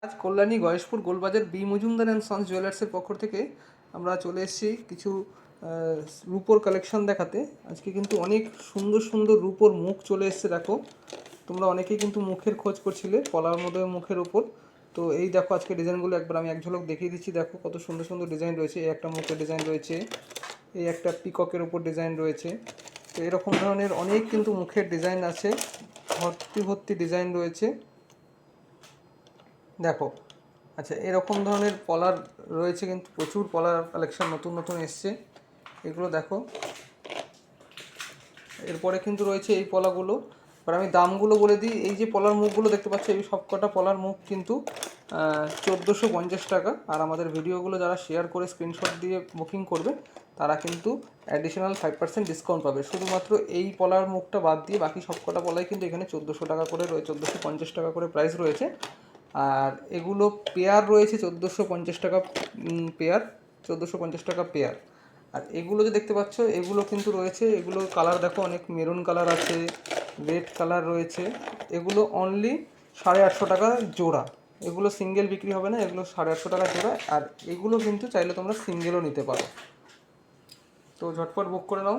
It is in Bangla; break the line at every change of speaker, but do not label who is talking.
আজ Kalyani Gayeshpur Golbazar B Majumdar and sons জুয়েলার্সের পক্ষ থেকে আমরা চলে এসেছি কিছু রূপোর কালেকশন দেখাতে। আজকে কিন্তু অনেক সুন্দর সুন্দর রূপোর মুখ চলে এসছে। দেখো, তোমরা অনেকেই কিন্তু মুখের খোঁজ করছিলে, পলার মধ্যে মুখের উপর। তো এই দেখো আজকে ডিজাইনগুলো একবার আমি এক ঝলক দেখিয়ে দিচ্ছি। দেখো কত সুন্দর সুন্দর ডিজাইন রয়েছে। এই একটা মুখের ডিজাইন রয়েছে, এই একটা পিককের উপর ডিজাইন রয়েছে। তো এরকম ধরনের অনেক কিন্তু মুখের ডিজাইন আছে, ভর্তি ভর্তি ডিজাইন রয়েছে। দেখো, আচ্ছা এরকম ধরনের পলার রয়েছে, কিন্তু প্রচুর পলার কালেকশন নতুন নতুন এসছে। এগুলো দেখো, এরপরে কিন্তু রয়েছে এই পলাগুলো। এবার আমি দামগুলো বলে দিই। এই যে পলার মুখগুলো দেখতে পাচ্ছ, এই সবকটা পলার মুখ কিন্তু 1450 টাকা। আর আমাদের ভিডিওগুলো যারা শেয়ার করে স্ক্রিনশট দিয়ে বুকিং করবে তারা কিন্তু অ্যাডিশনাল 5% ডিসকাউন্ট পাবে। শুধুমাত্র এই পলার মুখটা বাদ দিয়ে বাকি সবকটা পলাই কিন্তু এখানে 1400 টাকা করে রয়েছে, 1450 টাকা করে প্রাইস রয়েছে। আর এগুলো পেয়ার রয়েছে 1450 টাকা পেয়ার, 1450 টাকা পেয়ার। আর এগুলো যে দেখতে পাচ্ছ এগুলো কিন্তু রয়েছে, এগুলো কালার দেখো, অনেক মেরুন কালার আছে, রেড কালার রয়েছে। এগুলো অনলি 850 টাকা জোড়া। এগুলো সিঙ্গেল বিক্রি হবে না, এগুলো 850 টাকা জোড়া। আর এগুলো কিন্তু চাইলে তোমরা সিঙ্গেলও নিতে পারো। তো ঝটপট বুক করে নাও।